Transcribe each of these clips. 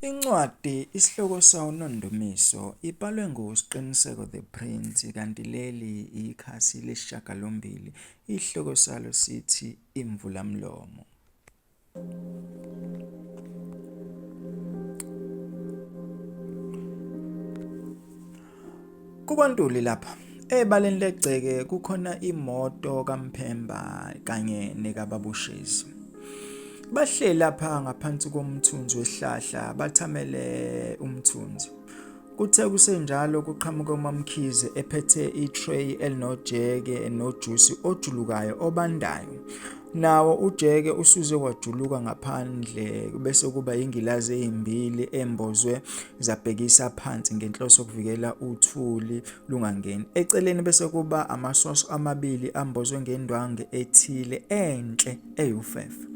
Incwadi isihloko sawo Nondumiso ibhalwe nguSiqiniseko the Prince kanti leli ikhasi lesishiyagalombili isihloko salo sithi Imvulamlomo. KuKwaNtuli lapha ebaleni legceke kukhona imoto kaMphemba kanye nekaBabushezi. Bahleli lapha ngaphansi komthunzi wesihlahla bathamele umthunzi. Kuthe kusenjalo kuqhamuka uMamkhize ephethe itray elinojeke nojusi ojulukayo obandayo. Nawo ujeke usuze wajuluka ngaphandle bese kuba ingilazi ezimbili embozwe zabhekisa phansi ngenhloso yokuvikela uthuli lungangeni. Eceleni bese kuba amasoso amabili ambozwe ngendwangu ethile enhle eyufefe.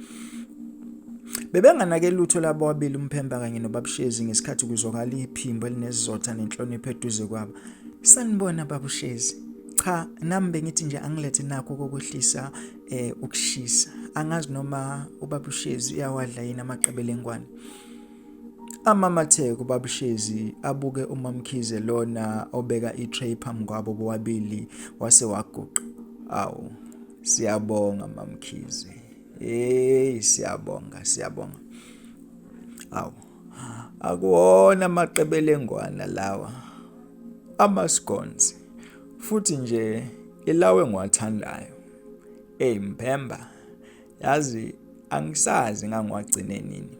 Bebenganake lutho labo wabili uMphemba kanye noBabushezi ngesikhathi kuzwakala iphimbo elinesizotha nenhlonipho eduze kwabo. Sanibona Babushezi. Cha, nami bengithi nje angilethe nakho kokwehlisa ukushisa. Angazi noma uBabushezi uyawadla yini amaqebelengwane. Amamatheko uBabushezi abuke uMamkhize lona obeka itray phambi kwabo bobabili wase waguqa. Awu, siyabonga Mamkhize. Siyabonga. Awu, akuwona amaqebelengwana lawa. Amasconsi. Futhi nje ilawe ngiwathandayo. Mphemba, yazi angisazi ngangiwagcine nini.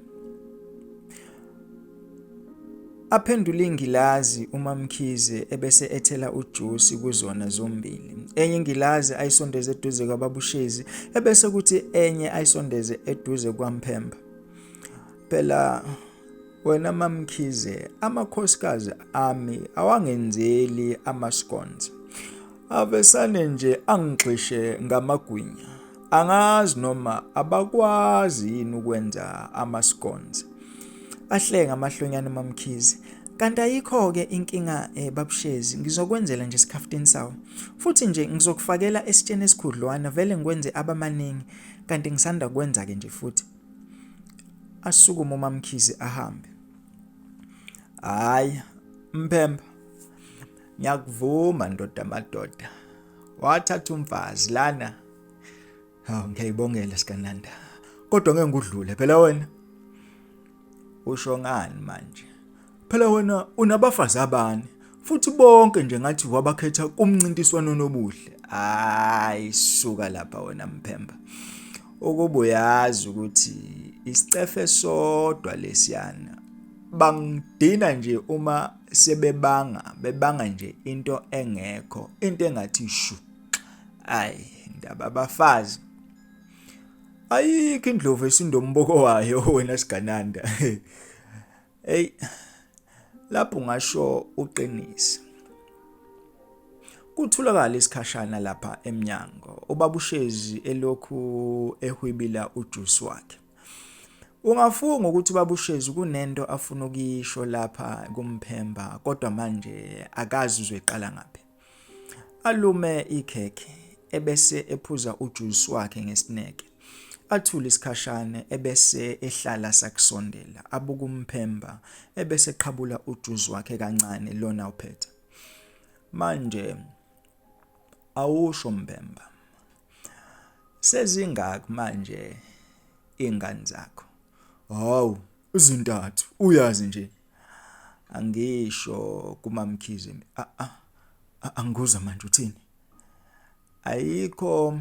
Aphendula ingilazi uMamkhize ebese ethela ujusi kuzona zombili. Enye ingilazi ayisondeze eduze kwaBabushezi ebese kuthi enye ayisondeze eduze kwaMphemba. Phela wena Mamkhize, amakhosikazi ami awangenzeli amasconsi. Avesane nje angixishe ngamagwinya. Angazi noma abakwazi yini ukwenza amasconsi. Ahlenga amahlonyana uMamkhize. Kanti ayikho-ke inkinga Babushezi, ngizokwenzela nje isikhaftini sawo. Futhi nje ngizokufakela esitsheni esikhudlwana vele ngikwenze abamaningi kanti ngisanda kwenza-ke nje futhi. Asukuma uMamkhize ahambe. Hayi, Mphemba. Ngiyakuvuma ndoda madoda. Wathatha umfazi lana. Hawu, ngiyayibongela sikananda. Kodwa ngeke ngudlule phela wena. Usho ngani manje? Phela wena unabafazi abane futhi bonke nje ngathi wabakhetha kumncintiswano nobuhle. Hayi, suka lapha wena Mphemba. Ukuba uyazi ukuthi isicefe sodwa lesiyana bangidina nje uma bebanga nje into engekho, into engathi shu. Hayi, ndaba abafazi. Ayikho indlovu esindomboko wayo wena sigananda. Hey, lapho ngasho uqinisa. Kuthulakala isikhashana lapha eminyango. uBabushezi elokhu ehwibila ujuice wakhe. Ungafunga ukuthi uBabushezi kunento afuna ukuyisho lapha kuMphemba kodwa manje akazi uzoyiqala ngaphi. Alume ikhekhe ebese ephuza ujuice wakhe ngesineke. Athula isikhashana ebese ehlala sakusondela abuka uMphemba ebese eqhabula ujuice wakhe kancane lona uphethe. Manje awusho Mphemba. Sezingaki manje ingane zakho? Hawu, izintathu uyazi nje. Angisho kuMamkhize. Angikuza manje uthini? Ayikho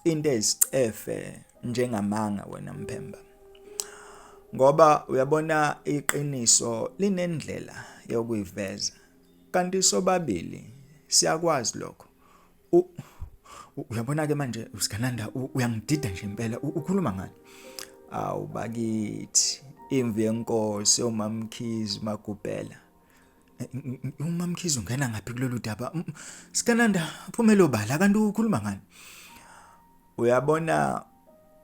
into ezicefe njengamanga wena Mphemba. Ngoba uyabona iqiniso linendlela yokuyiveza. Kanti sobabili siyakwazi lokho. Uyabona ke manje usigananda uyangidida nje impela ukhuluma ngani? Awu bakithi imvu yenkosi uMamkhize Magubhela. uMamkhize ungena ngaphi kulolu daba? Sikananda phumelo bala kanti ukhuluma ngani? Uyabona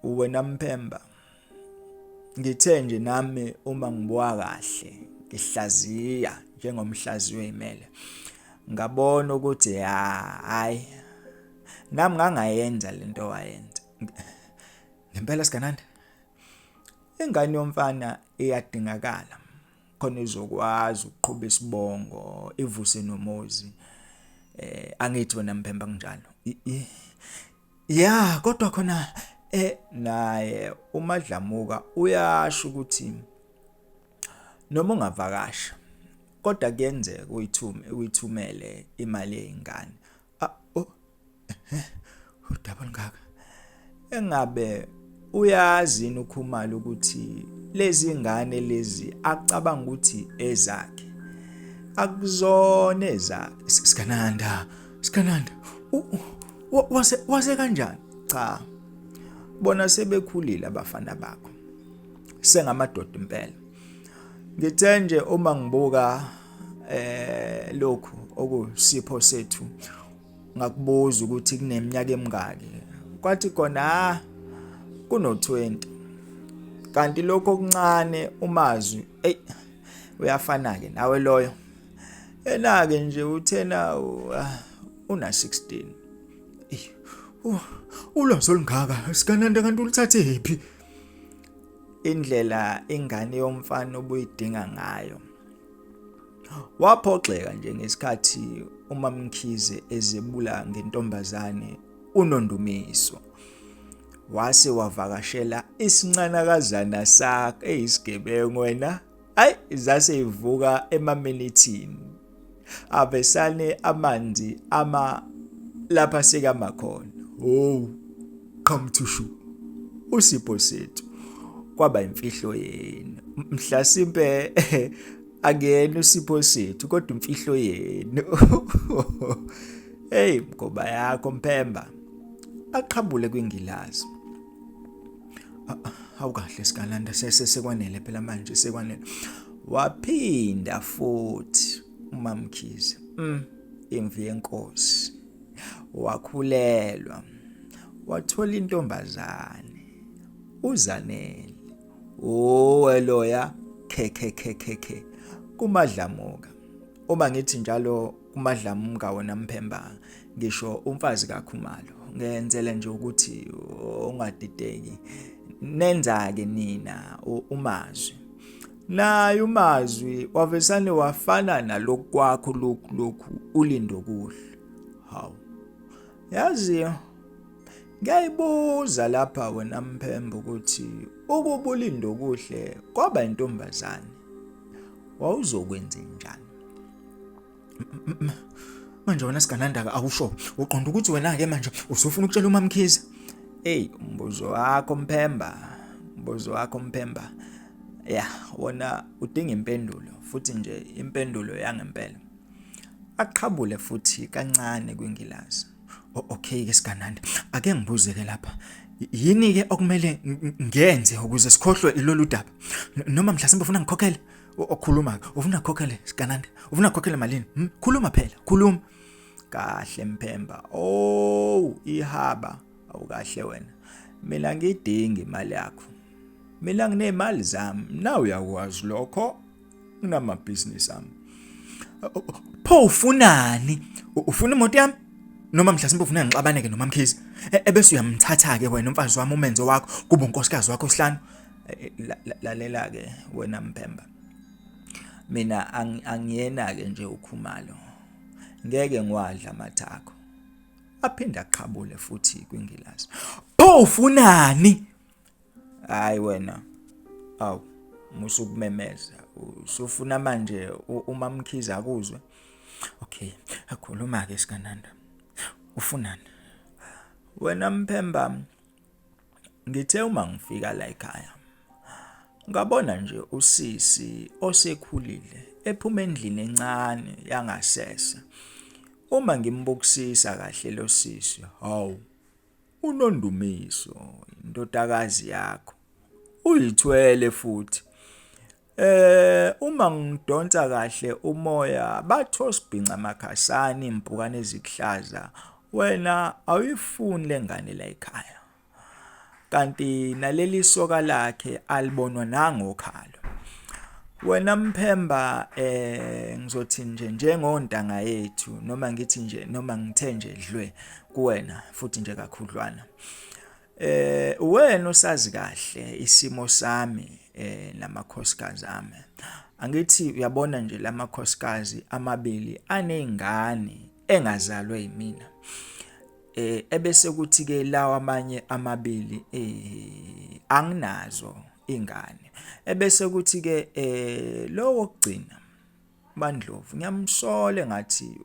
wena Mphemba, ngithe nje nami uma ngibuka kahle ngihlaziya njengomhlazi wezimele ngabona ukuthi hayi nami ngangayenza lento wayenza. Ngempela sikananda ingane yomfana iyadingakala khona izokwazi ukuqhubha isibongo ivuse nomuzi angithi wena Mphemba kunjalo ya kodwa khona naye uMadlamuka uyasho ukuthi noma ungavakasha kodwa kuyenzeka uyithumele imali yezingane udaba ngaka engabe uyazi uKhumalo ukuthi lezi ngane lezi acabanga ukuthi ezakhe akuzona ezakhe sikananda wase kanjani cha bona sebekhulile abafana bakho sengamadoda impela ngithe nje uma ngibuka lokhu okusipho sethu ngakubuza ukuthi kuneminyaka emingaki kwathi khona kuno 20 kanti lokho okuncane umazwi uyafana ke nawe loyo enake nje uthena una 16 ulwazi olungaka sikananda kanti ulithathe ephi indlela ingane yomfana obuyidinga ngayo waphoxeka nje ngesikhathi uMamkhize ezebula ngentombazane uNondumiso wase wavakashela isincanakazana sakhe eyisigebengu wena zase ivuka emaminithini avesane amanzi lapha sekamakhona come to show usipho sethu kwaba imfihlo yenu mhlasimpe akuyena usipho sethu kodwa imfihlo yenu mgoba yakho Mphemba aqhabule kwingilazi awukahle sikananda sekwanele phela manje sekwanele waphinda futhi uMamkhize imvi yenkosi wakhulelwa wathola intombazane uZanele weloya khekhe kuMadlamuka uma ngithi njalo kuMadlamuka wona Mphemba ngisho umfazi kaKhumalo ngenzele nje ukuthi ungadideki nenza ke nina umazwi naye umazwi wavesane wafana nalokhu kwakho lokhu ulindo kuhle hawu yazi ngayibuza lapha wena Mphemba ukuthi ukubulindo kuhle kwaba intombazane wawuzokwenza njani manje wena sikananda awusho uqonda ukuthi wena ke manje usufuna ukutshela uMamkhize umbuzo wakho Mphemba ya wona udinga impendulo futhi nje impendulo yangempela aqhabule futhi kancane kwingilazi okay ke sikananda ake ngibuze ke lapha yini ke okumele ngenze ukuze sikhohlwe ilolu daba noma mhlasimbe ufuna ngikhokhele okhuluma ufuna ukukhokhele sikananda ufuna ukukhokhela malini khuluma phela khuluma kahle Mphemba ihaba awukahle wena mina ngidinga imali yakho mina nginemali zami nawe uyakwazi lokho nginama business ami pho ufunani ufuna imoto yami noma mhlasimbe ufuna ngixabaneke noMamkhize ebese uyamthatha ke wena umfazi wami umenzo wakho kuba unkosikazi wakho sihlanu lalela ke wena Mphemba mina angiyena ke nje uKhumalo ngeke ngiwadla amathako aphinda aqhabule futhi kwingilazi pho ufunani hayi wena musukumemeza usufuna manje uMamkhize akuzwe okay akhuluma ke sikananda ufunani wena Mphemba ngithe uma ngifika la ekhaya ngabona nje usisi osekhulile ephuma endlini encane yangasese uma ngimbukisisa kahle lo sisi uNondumiso indodakazi yakho uyithwele futhi uma ngidonsa kahle umoya batho sibhinca amakhasana impukane ezikuhlaza wena awuyifuni lengane la ekhaya kanti naleli soka lakhe alibonwa nangokhalo wena Mphemba ngizothi nje njengontanga yethu noma ngithi nje noma ngithe nje dlwe kuwena futhi nje kakhudlwana wena usazi kahle isimo sami namakhosikazi ami. Angithi uyabona nje lamakhosikazi amabili anezingane engazalwe yimina. Ebese kuthi ke lawa amanye amabili anginazo ingane. Ebese kuthi ke lo wokugcina uMandlovu ngiyamsola ngathi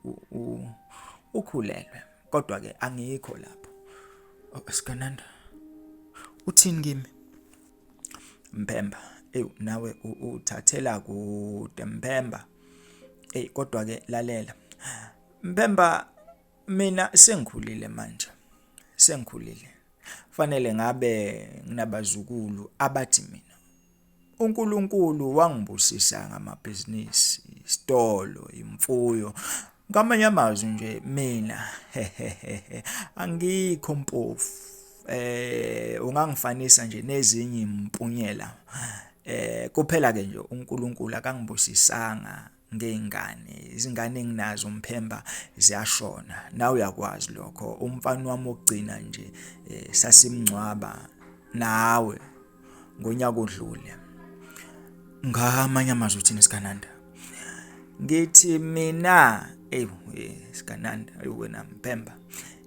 ukhulelwe, kodwa ke angikho lapho. Sikananda, uthini kimi? Mphemba, nawe uthathela kude Mphemba. Kodwa ke lalela Mphemba, mina sengikhulile manje. Sengikhulile. Fanele ngabe nginabazukulu abathi mina uNkulunkulu wangibusisa ngamabhizinisi, isitolo, imfuyo. Ngamanye amazwi nje mina angikho mpofu. Ungangifanisa nje nezinye impunyela. Kuphela ke nje uNkulunkulu akangibusisanga ngezingane. Izingane enginazo Mphemba ziyashona. Nawe uyakwazi lokho. Umfana wami ogcina nje sasimncwaba nawe ngonyaka odlule. Ngamanye amazwi uthini sikananda? Ngithi mina sikananda wena Mphemba.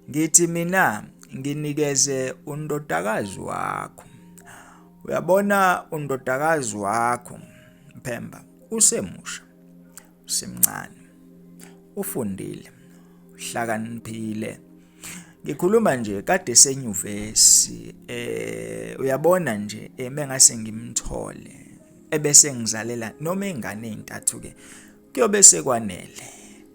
Ngithi mina nginikeze undodakazi wakho. Uyabona undodakazi wakho Mphemba usemusha, usemncane, ufundile, uhlakaniphile. Ngikhuluma nje kade senyuvesi. Uyabona nje mengase ngimthole ebese ngizalela noma ingane ezintathu ke kuyobe sekwanele.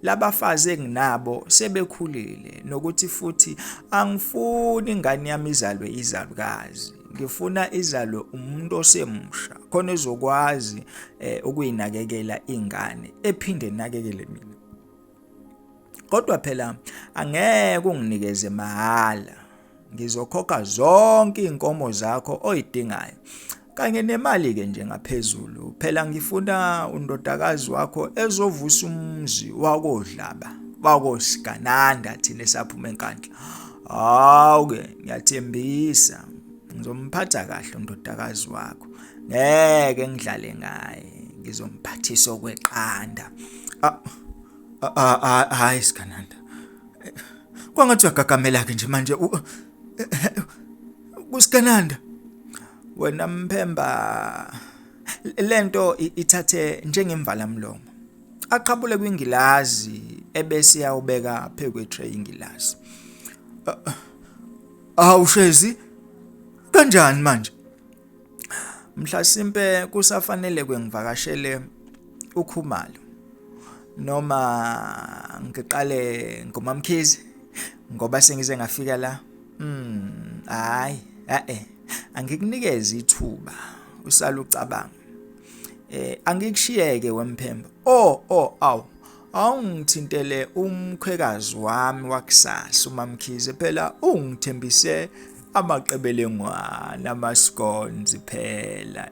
Labafazi enginabo sebekhulile, nokuthi futhi angifuni ingane yami izalwe izalukazi. Ngifuna izalwe umuntu osemusha khona ezokwazi ukuyinakekela ingane ephinde inakekele mina. Kodwa phela angeke unginikeze mahala. Ngizokhokha zonke inkomo zakho oyidingayo kanye nemali ke nje ngaphezulu. Phela ngifuna undodakazi wakho ezovusa umzi wakoDlaba, wakoSikananda thina saphuma enkandla. Hawu ke ngiyathembisa ngizomphatha kahle undodakazi wakho. Ngeke ngidlale ngaye, ngizomphathisa okweqanda. Hayi Sikananda. Kwangathi uyagagamela ke nje manje kuSikananda. Wena Mphemba, lento ithathe njengemvala mlomo. Aqhabule kwingilazi ebese yawubeka phezu kwetray ingilazi. Awushezi kanjani manje? Mhlasimpe kusafanele ngivakashele uKhumalo noma ngiqale ngoMamkhize ngoba sengize ngafika la. Hayi, angikunikeze ithuba usala ucabanga. Angikushiyeke weMphemba. Awungithintele umkhwekazi wami wakusasa uMamkhize, phela ungithembise amaqebelengwana amasconzi phela.